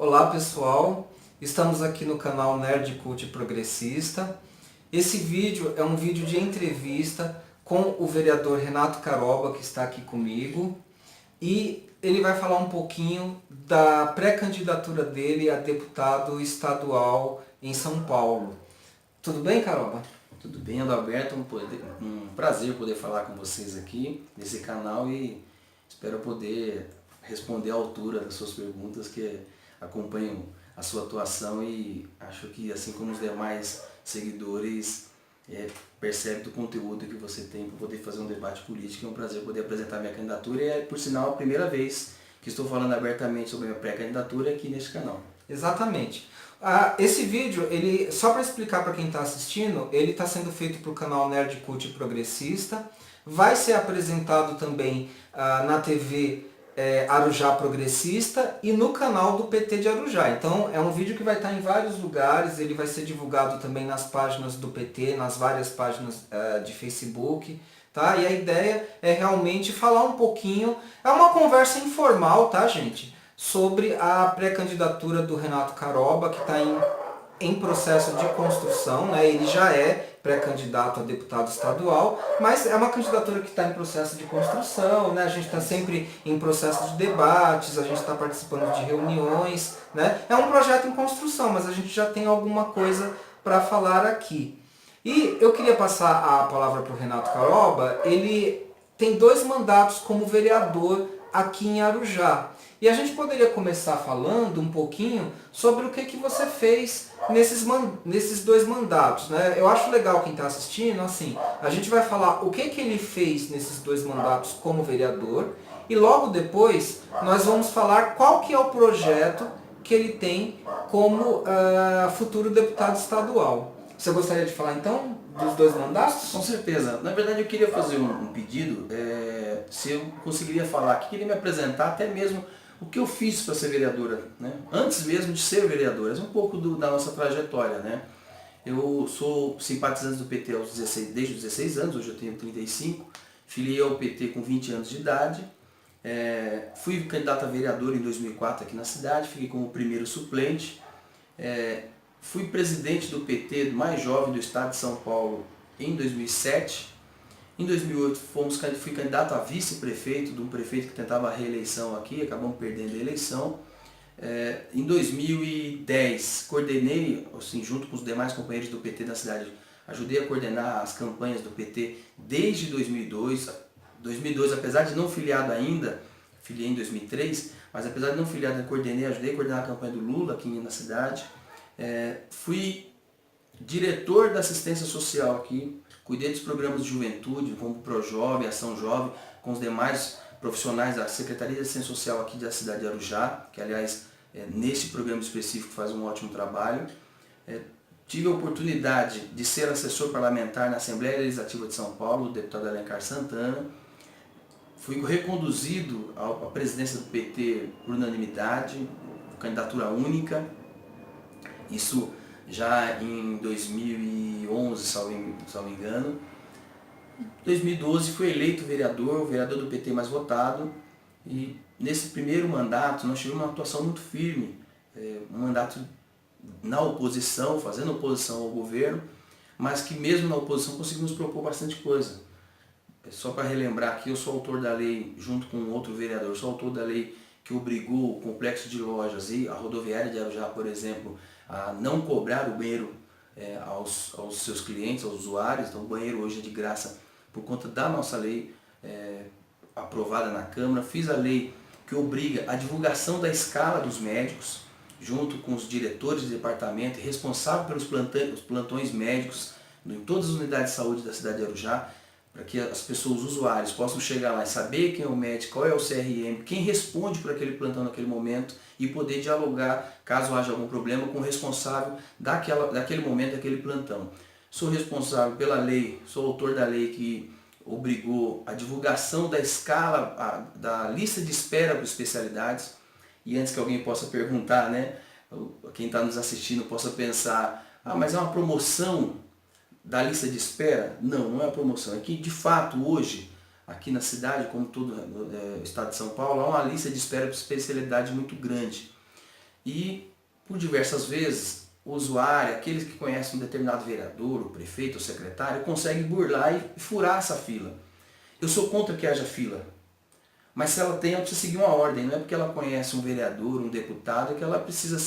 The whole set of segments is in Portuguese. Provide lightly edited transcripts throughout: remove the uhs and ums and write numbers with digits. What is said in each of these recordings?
Olá pessoal, estamos aqui no canal Nerd Cult Progressista. Esse vídeo é um vídeo de entrevista com o vereador Renato Caroba, que está aqui comigo, e ele vai falar um pouquinho da pré-candidatura dele a deputado estadual em São Paulo. Tudo bem, Caroba? Tudo bem, Adalberto, um prazer poder falar com vocês aqui nesse canal e espero poder responder à altura das suas perguntas, que acompanham a sua atuação e acho que, assim como os demais seguidores, percebe do conteúdo que você tem para poder fazer um debate político. É um prazer poder apresentar minha candidatura e é, por sinal, a primeira vez que estou falando abertamente sobre a minha pré-candidatura aqui neste canal. Exatamente. Esse vídeo, só para explicar para quem está assistindo, ele está sendo feito para o canal Nerd Cult Progressista. Vai ser apresentado também na TV Arujá Progressista e no canal do PT de Arujá. Então é um vídeo que vai estar em vários lugares, ele vai ser divulgado também nas páginas do PT, nas várias páginas de Facebook. Tá? E a ideia é realmente falar um pouquinho, é uma conversa informal, tá, gente? Sobre a pré-candidatura do Renato Caroba, que está em processo de construção, né? Ele já é pré-candidato a deputado estadual, mas é uma candidatura que está em processo de construção, né? A gente está sempre em processo de debates, a gente está participando de reuniões, né? É um projeto em construção, mas a gente já tem alguma coisa para falar aqui. E eu queria passar a palavra para o Renato Caroba. Ele tem 2 mandatos como vereador aqui em Arujá. E a gente poderia começar falando um pouquinho sobre o que você fez nesses 2 mandatos, né? Eu acho legal quem está assistindo, assim, a gente vai falar o que ele fez nesses 2 mandatos como vereador e logo depois nós vamos falar qual que é o projeto que ele tem como futuro deputado estadual. Você gostaria de falar então dos 2 mandatos? Com certeza. Na verdade eu queria fazer um pedido, se eu conseguiria falar aqui, queria me apresentar até mesmo o que eu fiz para ser vereadora, né? Antes mesmo de ser vereadora, um pouco da nossa trajetória, né? Eu sou simpatizante do PT desde os 16 anos, hoje eu tenho 35, filiei ao PT com 20 anos de idade, fui candidato a vereador em 2004 aqui na cidade, fiquei como primeiro suplente, fui presidente do PT mais jovem do estado de São Paulo em 2007. Em 2008 fui candidato a vice-prefeito de um prefeito que tentava a reeleição aqui, acabamos perdendo a eleição. Em 2010 coordenei, assim, junto com os demais companheiros do PT da cidade, ajudei a coordenar as campanhas do PT desde 2002. 2002, apesar de não filiado ainda, filiei em 2003, mas apesar de não filiado, ajudei a coordenar a campanha do Lula aqui na cidade. Fui diretor da assistência social aqui, cuidei dos programas de juventude, como o ProJovem, Ação Jovem, com os demais profissionais da Secretaria de Assistência Social aqui da cidade de Arujá, que aliás, nesse programa específico faz um ótimo trabalho. Tive a oportunidade de ser assessor parlamentar na Assembleia Legislativa de São Paulo, o deputado Alencar Santana. Fui reconduzido à presidência do PT por unanimidade, candidatura única. Isso já em 2011, salvo engano. Em 2012 fui eleito vereador do PT mais votado, e nesse primeiro mandato nós tivemos uma atuação muito firme, um mandato na oposição, fazendo oposição ao governo, mas que mesmo na oposição conseguimos propor bastante coisa. Só para relembrar aqui, eu sou autor da lei, junto com outro vereador, sou autor da lei que obrigou o complexo de lojas e a rodoviária de Arujá, por exemplo, a não cobrar o banheiro aos seus clientes, aos usuários. Então o banheiro hoje é de graça por conta da nossa lei aprovada na Câmara. Fiz a lei que obriga a divulgação da escala dos médicos, junto com os diretores de departamento responsáveis pelos plantões médicos em todas as unidades de saúde da cidade de Arujá, para que as pessoas, os usuários, possam chegar lá e saber quem é o médico, qual é o CRM, quem responde por aquele plantão naquele momento e poder dialogar, caso haja algum problema, com o responsável daquele momento, daquele plantão. Sou responsável pela lei, sou autor da lei que obrigou a divulgação da escala, da lista de espera para especialidades. E antes que alguém possa perguntar, né, quem está nos assistindo possa pensar, mas é uma promoção da lista de espera? Não, não é uma promoção. É que, de fato, hoje, aqui na cidade, como todo o estado de São Paulo, há uma lista de espera para especialidade muito grande. E, por diversas vezes, o usuário, aqueles que conhecem um determinado vereador, o prefeito, o secretário, conseguem burlar e furar essa fila. Eu sou contra que haja fila, mas se ela tem, ela precisa seguir uma ordem. Não é porque ela conhece um vereador, um deputado, que ela precisa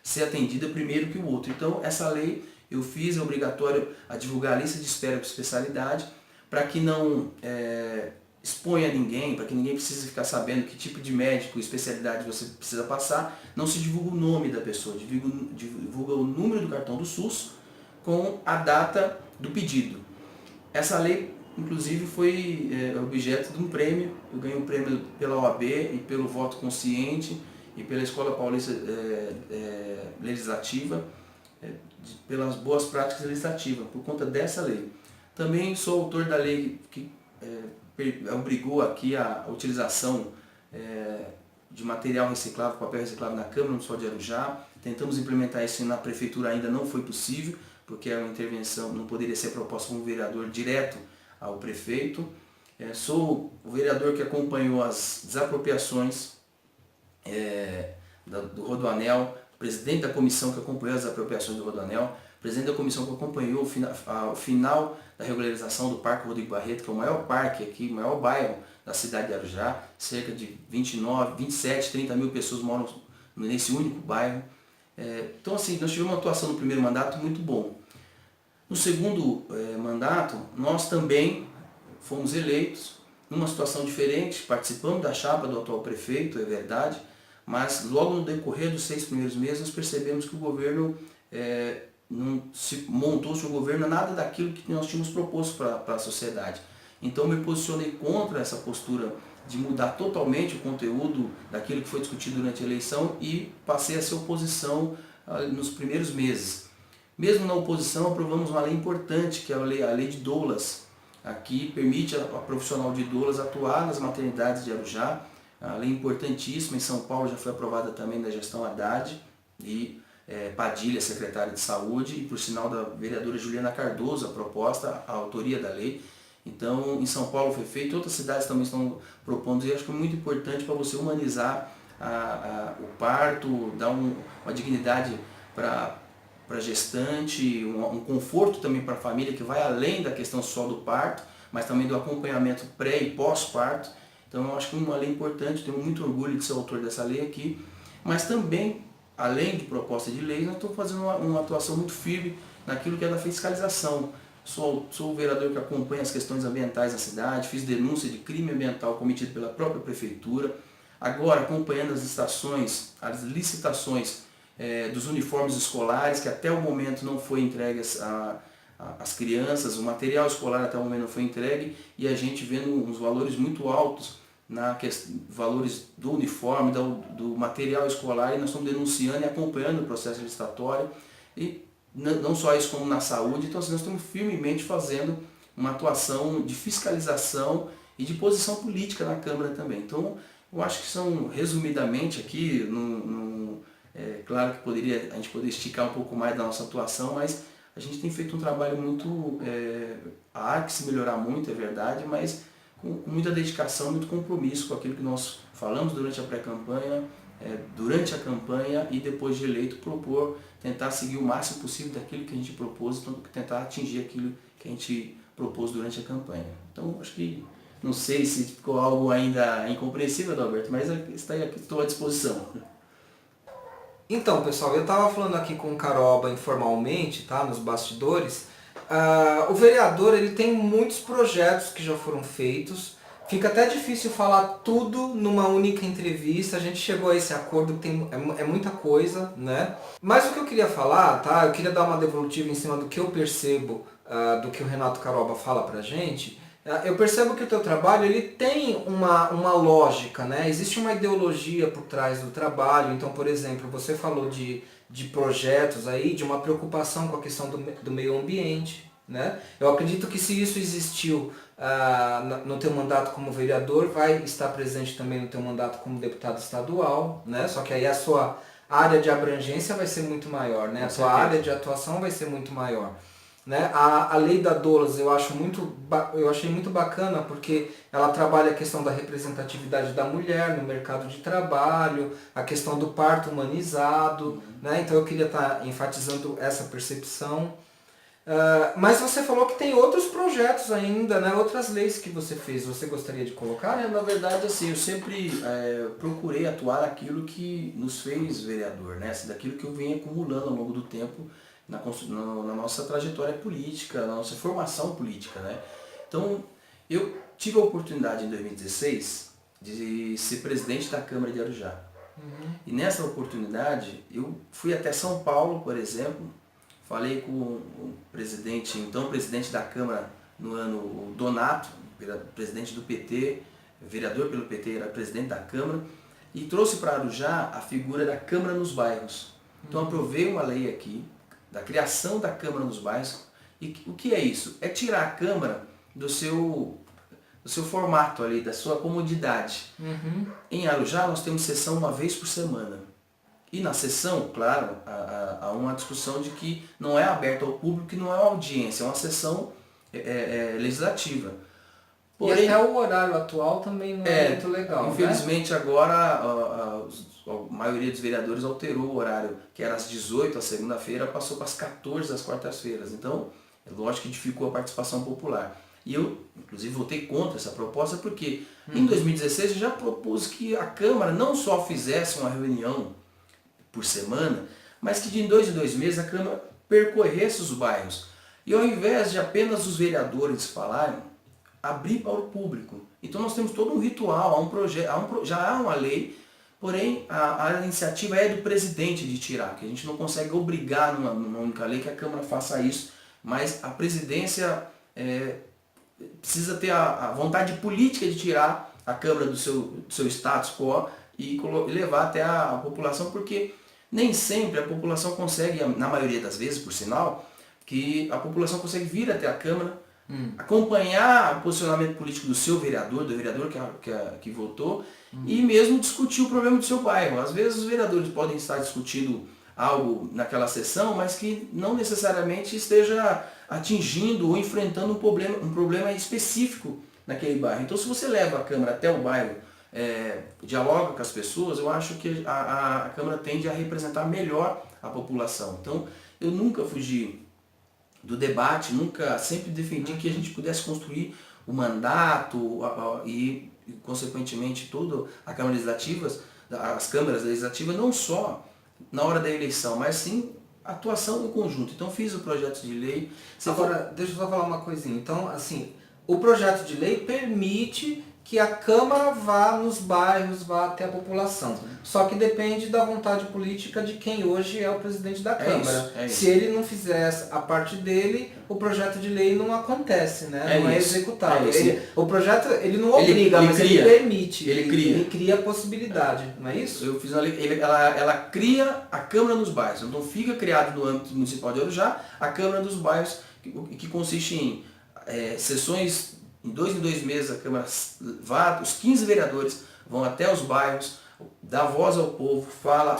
ser atendida primeiro que o outro. Então, essa lei eu fiz, é obrigatório a divulgar a lista de espera por especialidade, para que não exponha ninguém, para que ninguém precise ficar sabendo que tipo de médico, especialidade você precisa passar. Não se divulga o nome da pessoa, divulga o número do cartão do SUS com a data do pedido. Essa lei, inclusive, foi objeto de um prêmio. Eu ganhei um prêmio pela OAB e pelo voto consciente e pela Escola Paulista Legislativa, pelas boas práticas legislativas, por conta dessa lei. Também sou autor da lei que obrigou aqui a utilização de material reciclável, papel reciclável na Câmara Municipal de Arujá. Tentamos implementar isso na Prefeitura, ainda não foi possível, porque é uma intervenção, não poderia ser proposta como vereador direto ao prefeito. Sou o vereador que acompanhou as desapropriações do Rodoanel, presidente da comissão que acompanhou as desapropriações do Rodoanel, presidente da comissão que acompanhou o final da regularização do Parque Rodrigo Barreto, que é o maior parque aqui, o maior bairro da cidade de Arujá. Cerca de 29, 27, 30 mil pessoas moram nesse único bairro. Então, assim, nós tivemos uma atuação no primeiro mandato muito bom. No segundo mandato, nós também fomos eleitos numa situação diferente, participamos da chapa do atual prefeito, é verdade, mas logo no decorrer dos 6 primeiros meses nós percebemos que o governo não se montou-se um governo nada daquilo que nós tínhamos proposto para a sociedade. Então me posicionei contra essa postura de mudar totalmente o conteúdo daquilo que foi discutido durante a eleição e passei a ser oposição nos primeiros meses. Mesmo na oposição, aprovamos uma lei importante, que é a lei de doulas. Aqui permite a profissional de doulas atuar nas maternidades de Arujá. A lei importantíssima, em São Paulo já foi aprovada também da gestão Haddad e Padilha, secretária de Saúde, e por sinal da vereadora Juliana Cardoso, a proposta, a autoria da lei. Então, em São Paulo foi feito, outras cidades também estão propondo, e acho que é muito importante para você humanizar o parto, dar uma dignidade para a gestante, um conforto também para a família, que vai além da questão só do parto, mas também do acompanhamento pré e pós-parto. Então eu acho que é uma lei importante, tenho muito orgulho de ser autor dessa lei aqui, mas também, além de proposta de lei, nós estamos fazendo uma atuação muito firme naquilo que é da fiscalização. Sou o vereador que acompanha as questões ambientais na cidade, fiz denúncia de crime ambiental cometido pela própria prefeitura, agora acompanhando as licitações dos uniformes escolares, que até o momento não foi entregue às crianças, o material escolar até o momento não foi entregue, e a gente vendo uns valores muito altos, valores do uniforme, do material escolar, e nós estamos denunciando e acompanhando o processo licitatório, e não só isso como na saúde. Então assim, nós estamos firmemente fazendo uma atuação de fiscalização e de posição política na Câmara também. Então eu acho que são, resumidamente aqui, claro que a gente poderia esticar um pouco mais da nossa atuação, mas a gente tem feito um trabalho muito, há que se melhorar muito, é verdade, mas com muita dedicação, muito compromisso com aquilo que nós falamos durante a pré-campanha, durante a campanha e depois de eleito, tentar seguir o máximo possível daquilo que a gente propôs, tentar atingir aquilo que a gente propôs durante a campanha. Então, acho que, não sei se ficou algo ainda incompreensível, Adalberto, mas estou à disposição. Então, pessoal, eu estava falando aqui com o Caroba informalmente, tá, nos bastidores. O vereador ele tem muitos projetos que já foram feitos. Fica até difícil falar tudo numa única entrevista. A gente chegou a esse acordo que é muita coisa, né? Mas o que eu queria falar, tá? Eu queria dar uma devolutiva em cima do que eu percebo, do que o Renato Caroba fala pra gente. Eu percebo que o teu trabalho ele tem uma lógica, né? Existe uma ideologia por trás do trabalho. Então, por exemplo, você falou de projetos aí, de uma preocupação com a questão do meio ambiente, né? Eu acredito que se isso existiu no teu mandato como vereador, vai estar presente também no teu mandato como deputado estadual, né? Só que aí a sua área de abrangência vai ser muito maior, né? A sua área de atuação vai ser muito maior. Né? A lei da Dolas eu achei muito bacana porque ela trabalha a questão da representatividade da mulher no mercado de trabalho, a questão do parto humanizado, né? Então eu queria estar enfatizando essa percepção. Mas você falou que tem outros projetos ainda, né? Outras leis que você fez, você gostaria de colocar? Na verdade, assim, eu sempre procurei atuar naquilo que nos fez vereador, né? Assim, daquilo que eu venho acumulando ao longo do tempo na nossa trajetória política, na nossa formação política, né? Então, eu tive a oportunidade em 2016 de ser presidente da Câmara de Arujá. E nessa oportunidade, eu fui até São Paulo, por exemplo, falei com o presidente, então presidente da Câmara no ano, o Donato, presidente do PT, vereador pelo PT, era presidente da Câmara, e trouxe para Arujá a figura da Câmara nos bairros. Então aprovei uma lei aqui, da criação da Câmara nos bairros. E o que é isso? É tirar a Câmara do seu formato ali, da sua comodidade. Em Arujá nós temos sessão uma vez por semana. E na sessão, claro, há uma discussão de que não é aberta ao público, que não é uma audiência, é uma sessão legislativa. Porém, e até o horário atual também não é muito legal. Infelizmente, né? Agora a maioria dos vereadores alterou o horário, que era às 18 a segunda-feira, passou para as 14 às quartas-feiras. Então, é lógico que dificultou a participação popular. E eu, inclusive, votei contra essa proposta porque em 2016 eu já propus que a Câmara não só fizesse uma reunião por semana, mas que de 2 em 2 meses a Câmara percorresse os bairros. E ao invés de apenas os vereadores falarem, abrir para o público. Então nós temos todo um ritual, há um projeto, já há uma lei, porém a iniciativa é do presidente de tirar, que a gente não consegue obrigar numa única lei que a Câmara faça isso, mas a presidência precisa ter a vontade política de tirar a Câmara do seu status quo e levar até a população, porque nem sempre a população consegue, na maioria das vezes, por sinal, que a população consegue vir até a Câmara, acompanhar o posicionamento político do seu vereador, do vereador que votou, e mesmo discutir o problema do seu bairro. Às vezes os vereadores podem estar discutindo algo naquela sessão, mas que não necessariamente esteja atingindo ou enfrentando um problema específico naquele bairro. Então se você leva a Câmara até o bairro, dialoga com as pessoas, eu acho que a Câmara tende a representar melhor a população. Então eu nunca fugi do debate, sempre defendi que a gente pudesse construir o mandato e consequentemente toda a Câmara Legislativa, as câmaras legislativas, não só na hora da eleição, mas sim atuação no conjunto. Então fiz o projeto de lei. Agora, deixa eu só falar uma coisinha. Então, assim, o projeto de lei permite que a Câmara vá nos bairros, vá até a população. Só que depende da vontade política de quem hoje é o presidente da Câmara. É isso. Se ele não fizer a parte dele, o projeto de lei não acontece, né? Não é executado. O projeto ele não obriga, mas ele permite. Ele cria a possibilidade, não é isso? Eu fiz uma lei, ela cria a Câmara nos bairros. Então fica criado no âmbito municipal de Arujá a Câmara dos bairros, que consiste em sessões. Em 2 meses a Câmara os 15 vereadores vão até os bairros, dá voz ao povo,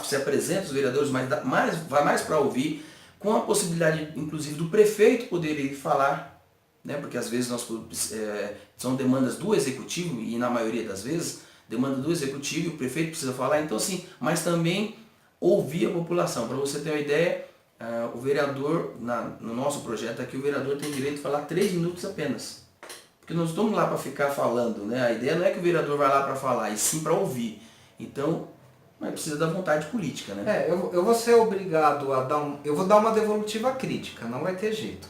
se apresenta os vereadores, mas vai mais para ouvir, com a possibilidade inclusive do prefeito poder ir falar, né? Porque às vezes são demandas do executivo, e na maioria das vezes, demanda do executivo e o prefeito precisa falar, então assim, mas também ouvir a população. Para você ter uma ideia, o vereador, no nosso projeto aqui, o vereador tem direito de falar 3 minutos apenas. Porque nós estamos lá para ficar falando, né? A ideia não é que o vereador vai lá para falar, e sim para ouvir. Então, mas precisa da vontade política, né? Eu vou ser obrigado a eu vou dar uma devolutiva crítica, não vai ter jeito.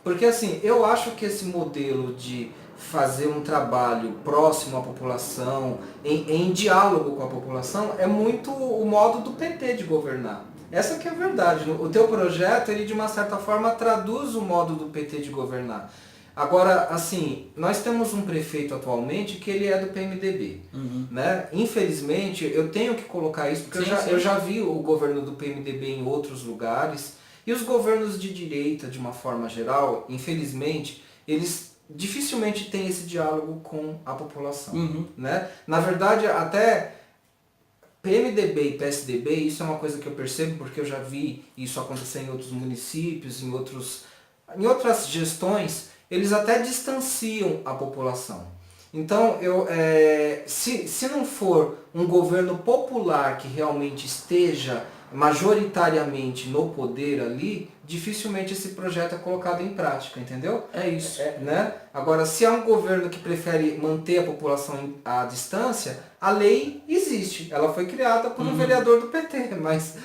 Porque assim, eu acho que esse modelo de fazer um trabalho próximo à população, em diálogo com a população, é muito o modo do PT de governar. Essa que é a verdade. O teu projeto, ele de uma certa forma traduz o modo do PT de governar. Agora, assim, nós temos um prefeito atualmente que ele é do PMDB, né? Infelizmente, eu tenho que colocar isso, porque eu já vi o governo do PMDB em outros lugares, e os governos de direita, de uma forma geral, infelizmente, eles dificilmente têm esse diálogo com a população, né? Na verdade, até PMDB e PSDB, isso é uma coisa que eu percebo, porque eu já vi isso acontecer em outros municípios, em outros Em outras gestões, eles até distanciam a população. Então, se não for um governo popular que realmente esteja majoritariamente no poder ali, dificilmente esse projeto é colocado em prática, entendeu? É isso. Né? Agora, se é um governo que prefere manter a população à distância, a lei existe. Ela foi criada por um vereador do PT, mas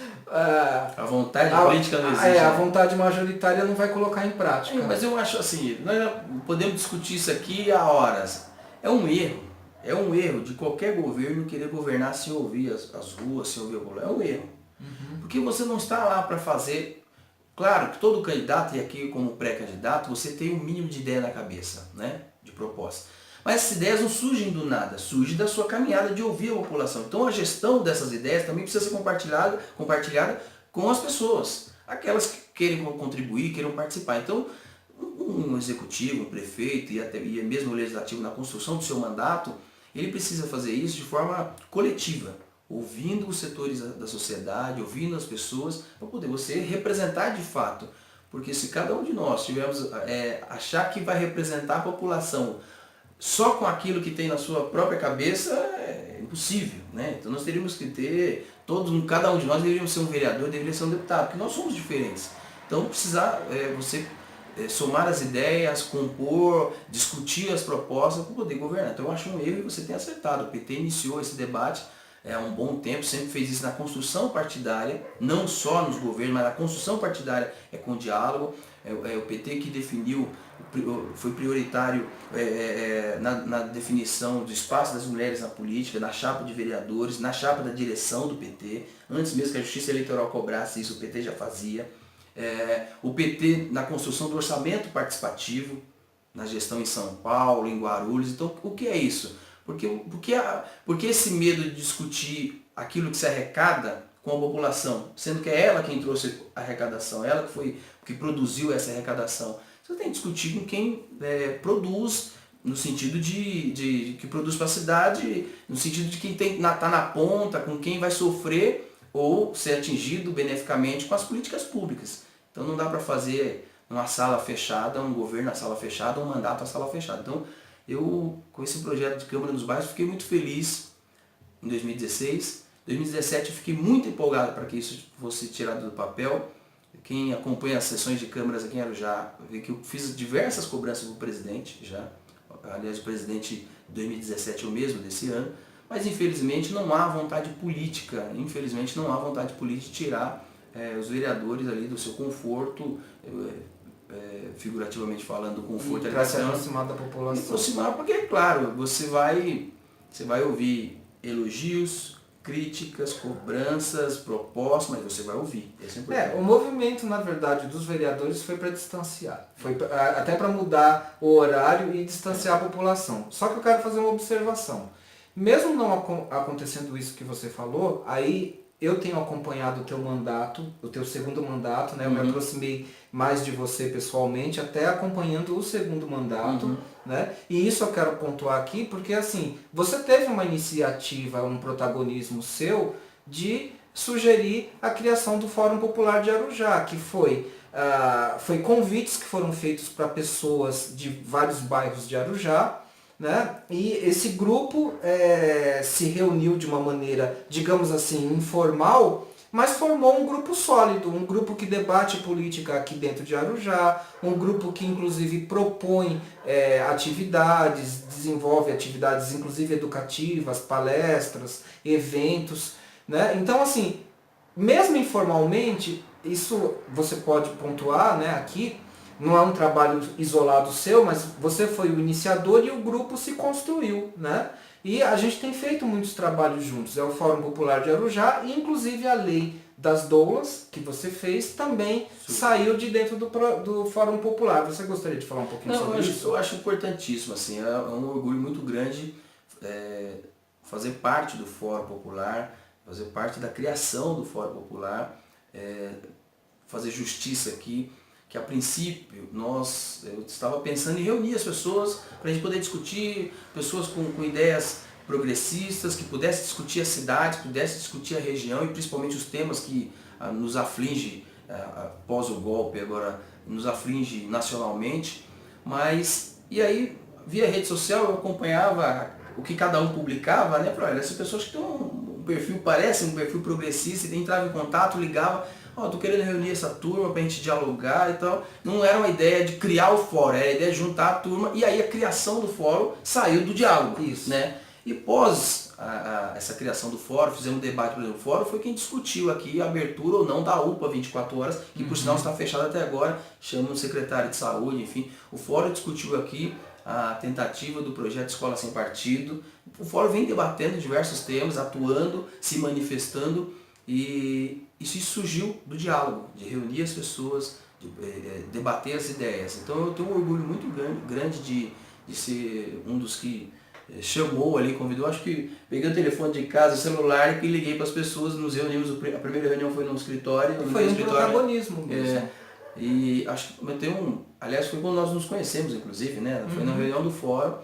a vontade política não existe. A vontade majoritária não vai colocar em prática. Mas eu acho assim, nós podemos discutir isso aqui há horas. É um erro de qualquer governo querer governar sem ouvir as ruas, sem ouvir o povo. É um erro. Porque você não está lá para fazer... Claro que todo candidato, e aqui como pré-candidato, você tem um mínimo de ideia na cabeça, né? De proposta. Mas essas ideias não surgem do nada, surgem da sua caminhada de ouvir a população. Então a gestão dessas ideias também precisa ser compartilhada com as pessoas. Aquelas que querem contribuir, queiram participar. Então, um executivo, um prefeito e mesmo o legislativo na construção do seu mandato, ele precisa fazer isso de forma coletiva, ouvindo os setores da sociedade, ouvindo as pessoas, para poder você representar de fato. Porque se cada um de nós tivermos achar que vai representar a população só com aquilo que tem na sua própria cabeça, é impossível, né? Então nós teríamos que ter, cada um de nós deveríamos ser um vereador, deveria ser um deputado, porque nós somos diferentes. Então precisar você somar as ideias, compor, discutir as propostas para poder governar. Então eu acho um erro e você tem acertado. O PT iniciou esse debate há um bom tempo, sempre fez isso na construção partidária, não só nos governos, mas na construção partidária com diálogo. É o PT que definiu, foi prioritário na definição do espaço das mulheres na política, na chapa de vereadores, na chapa da direção do PT. Antes mesmo que a Justiça Eleitoral cobrasse isso, o PT já fazia. O PT na construção do orçamento participativo, na gestão em São Paulo, em Guarulhos. Então, o que é isso? Porque esse medo de discutir aquilo que se arrecada com a população, sendo que é ela quem trouxe a arrecadação, ela que produziu essa arrecadação. Você tem que discutir com quem produz, no sentido de que produz para a cidade, no sentido de quem está na ponta, com quem vai sofrer ou ser atingido beneficamente com as políticas públicas. Então não dá para fazer numa sala fechada, um governo na sala fechada, um mandato na sala fechada. Então eu, com esse projeto de Câmara nos Bairros, fiquei muito feliz em 2016. Em 2017 eu fiquei muito empolgado para que isso fosse tirado do papel. Quem acompanha as sessões de câmaras aqui em Arujá vê que eu fiz diversas cobranças do presidente já. Aliás, o presidente de 2017 é o mesmo desse ano. Mas infelizmente não há vontade política, de tirar os vereadores ali do seu conforto, figurativamente falando, do conforto para se aproximar da população. Se aproximar, porque é claro, você vai ouvir elogios, críticas, cobranças, propostas, mas você vai ouvir. O movimento, na verdade, dos vereadores foi para distanciar. Foi até para mudar o horário e distanciar a população. Só que eu quero fazer uma observação. Mesmo não acontecendo isso que você falou, aí eu tenho acompanhado o teu mandato, o teu segundo mandato, né? Eu me aproximei mais de você pessoalmente, até acompanhando o segundo mandato, né? E isso eu quero pontuar aqui, porque assim, você teve uma iniciativa, um protagonismo seu de sugerir a criação do Fórum Popular de Arujá, que foi convites que foram feitos para pessoas de vários bairros de Arujá, né? E esse grupo se reuniu de uma maneira, digamos assim, informal, mas formou um grupo sólido, um grupo que debate política aqui dentro de Arujá, um grupo que inclusive propõe atividades, desenvolve atividades inclusive educativas, palestras, eventos, né? Então assim, mesmo informalmente, isso você pode pontuar, né, aqui, não é um trabalho isolado seu, mas você foi o iniciador e o grupo se construiu, né? E a gente tem feito muitos trabalhos juntos. É o Fórum Popular de Arujá e inclusive a lei das doulas que você fez também saiu de dentro do Fórum Popular. Você gostaria de falar um pouquinho sobre isso? Eu acho importantíssimo, assim, é um orgulho muito grande fazer parte do Fórum Popular, fazer parte da criação do Fórum Popular, fazer justiça aqui. Que a princípio eu estava pensando em reunir as pessoas para a gente poder discutir, pessoas com ideias progressistas, que pudessem discutir a cidade, pudessem discutir a região e principalmente os temas que nos afligem após o golpe, agora nos aflige nacionalmente. Mas, e aí, via rede social, eu acompanhava o que cada um publicava, né? Falei, olha, essas pessoas que têm um perfil, parece um perfil progressista, e entrava em contato, ligava, ó, tô querendo reunir essa turma pra gente dialogar e tal. Não era uma ideia de criar o fórum, era a ideia de juntar a turma, e aí a criação do fórum saiu do diálogo. Isso. Né? E pós essa criação do fórum, fizemos um debate no fórum, foi quem discutiu aqui a abertura ou não da UPA 24 horas, que por sinal está fechada até agora, chama o secretário de saúde, enfim. O fórum discutiu aqui a tentativa do projeto Escola Sem Partido. O fórum vem debatendo diversos temas, atuando, se manifestando, e isso surgiu do diálogo, de reunir as pessoas, de debater as ideias. Então eu tenho um orgulho muito grande de ser um dos que chamou ali, convidou, acho que peguei o telefone de casa, o celular, e liguei para as pessoas, nos reunimos, a primeira reunião foi no escritório. Foi um protagonismo mesmo. E acho que aliás, foi quando nós nos conhecemos, inclusive, né? Foi na reunião do fórum.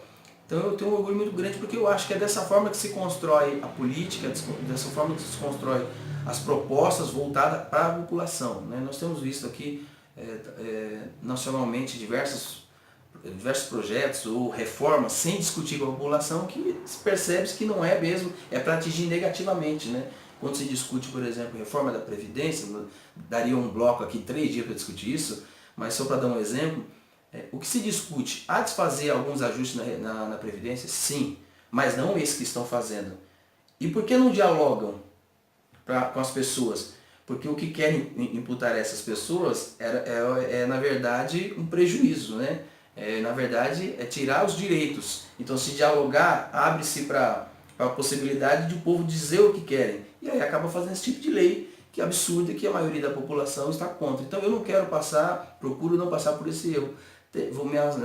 Então eu tenho um orgulho muito grande, porque eu acho que é dessa forma que se constrói a política, dessa forma que se constrói as propostas voltadas para a população. Né? Nós temos visto aqui nacionalmente diversos projetos ou reformas sem discutir com a população, que se percebe que não é mesmo, é para atingir negativamente. Né? Quando se discute, por exemplo, reforma da Previdência, daria um bloco aqui, 3 dias para discutir isso, mas só para dar um exemplo, o que se discute, há de fazer alguns ajustes na Previdência? Sim, mas não esses que estão fazendo. E por que não dialogam com as pessoas? Porque o que querem imputar a essas pessoas na verdade, um prejuízo, né? Na verdade, é tirar os direitos. Então, se dialogar, abre-se para a possibilidade de o povo dizer o que querem. E aí acaba fazendo esse tipo de lei, que é absurda, que a maioria da população está contra. Então, eu não quero procuro não passar por esse erro.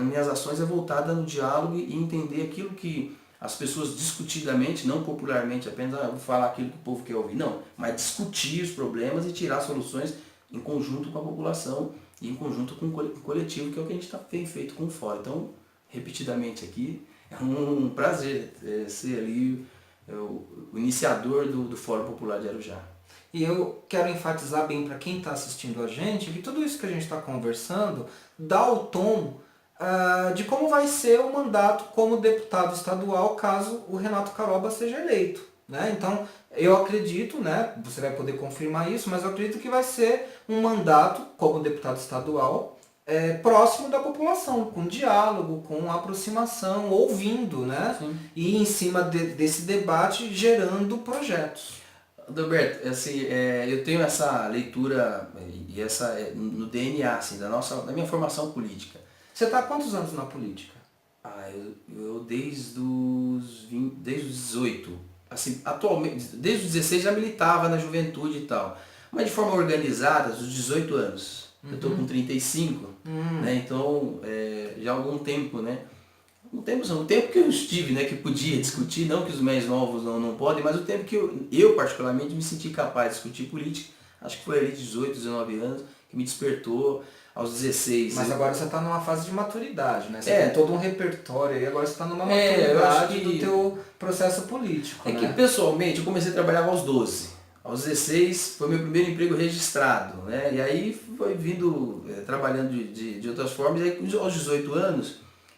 Minhas ações é voltada no diálogo e entender aquilo que as pessoas discutidamente, não popularmente apenas, vou falar aquilo que o povo quer ouvir. Não, mas discutir os problemas e tirar soluções em conjunto com a população e em conjunto com o coletivo, que é o que a gente tem feito com o fórum. Então, repetidamente aqui, é um prazer ser ali o iniciador do Fórum Popular de Arujá. E eu quero enfatizar bem para quem está assistindo a gente, que tudo isso que a gente está conversando dá o tom de como vai ser o mandato como deputado estadual caso o Renato Caroba seja eleito. Né? Então, eu acredito, né, você vai poder confirmar isso, mas eu acredito que vai ser um mandato como deputado estadual próximo da população, com diálogo, com aproximação, ouvindo, né? Sim. E em cima desse debate gerando projetos. Adalberto, assim, eu tenho essa leitura e essa no DNA, assim, da minha formação política. Você está há quantos anos na política? Eu desde os 18. Assim, atualmente, desde os 16 já militava na juventude e tal. Mas de forma organizada, dos 18 anos. Eu estou com 35, né? Então, já há algum tempo, né? O tempo que eu estive, né, que podia discutir, não que os mais novos não podem, mas o tempo que eu particularmente me senti capaz de discutir política, acho que foi ali 18, 19 anos, que me despertou aos 16. Mas agora você está numa fase de maturidade, né? Você tem todo um repertório aí, agora você está numa maturidade do teu processo político. Que pessoalmente eu comecei a trabalhar aos 12. Aos 16 foi meu primeiro emprego registrado, né? E aí foi vindo trabalhando de outras formas, e aí aos 18 anos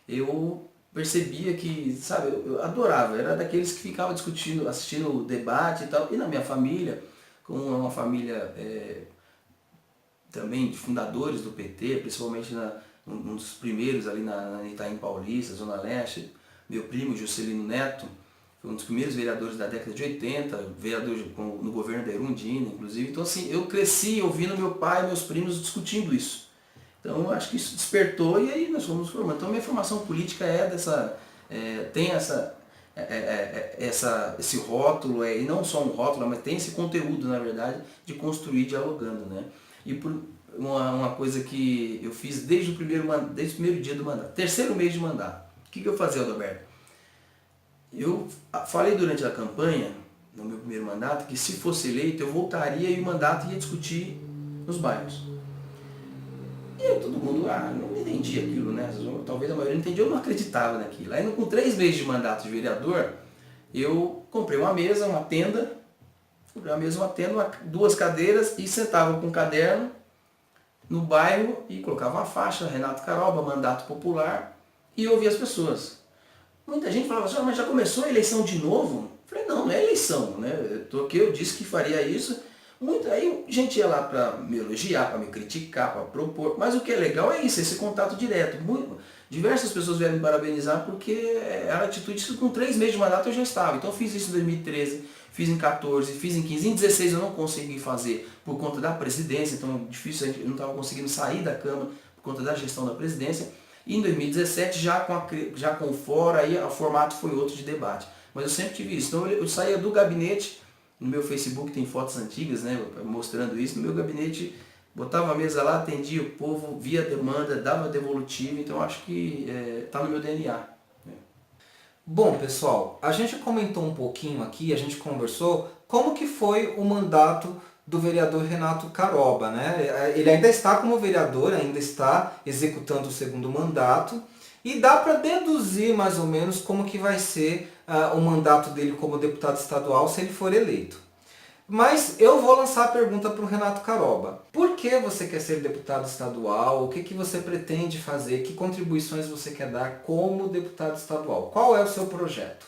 eu percebia que, sabe, eu adorava, era daqueles que ficavam discutindo, assistindo o debate e tal. E na minha família, com uma família também de fundadores do PT, principalmente um dos primeiros ali na Itaim Paulista, Zona Leste, meu primo Juscelino Neto, foi um dos primeiros vereadores da década de 80, vereador no governo da Erundina, inclusive. Então assim, eu cresci ouvindo meu pai e meus primos discutindo isso. Então acho que isso despertou e aí nós fomos formando. Então minha formação política tem esse rótulo, e não só um rótulo, mas tem esse conteúdo, na verdade, de construir dialogando, né? E por uma coisa que eu fiz desde o primeiro dia do mandato, terceiro mês de mandato. O que eu fazia, Adalberto? Eu falei durante a campanha, no meu primeiro mandato, que se fosse eleito eu voltaria e o mandato ia discutir nos bairros. E aí todo mundo, não entendia aquilo, né? Talvez a maioria não entendia, eu não acreditava naquilo. Aí com 3 meses de mandato de vereador, eu comprei uma mesa, uma tenda, 2 cadeiras e sentava com um caderno no bairro e colocava uma faixa, Renato Caroba, mandato popular, e ouvia as pessoas. Muita gente falava assim, mas já começou a eleição de novo? Eu falei, não, não é eleição, né? Eu disse que faria isso. Aí gente ia lá para me elogiar, para me criticar, para propor. Mas o que é legal é isso, esse contato direto. Diversas pessoas vieram me parabenizar porque era atitude, isso com 3 meses de mandato eu já estava. Então eu fiz isso em 2013, fiz em 14, fiz em 15. Em 16 eu não consegui fazer por conta da presidência, então difícil, eu não estava conseguindo sair da Câmara por conta da gestão da presidência. E em 2017, já com o fora, aí o formato foi outro de debate. Mas eu sempre tive isso. Então eu saía do gabinete, no meu Facebook tem fotos antigas, né, mostrando isso, no meu gabinete, botava a mesa lá, atendia o povo, via a demanda, dava devolutivo, então acho que está no meu DNA. Né? Bom, pessoal, a gente comentou um pouquinho aqui, a gente conversou como que foi o mandato do vereador Renato Caroba, né? Ele ainda está como vereador, ainda está executando o segundo mandato, e dá para deduzir mais ou menos como que vai ser o mandato dele como deputado estadual se ele for eleito. Mas eu vou lançar a pergunta para o Renato Caroba. Por que você quer ser deputado estadual? O que você pretende fazer? Que contribuições você quer dar como deputado estadual? Qual é o seu projeto?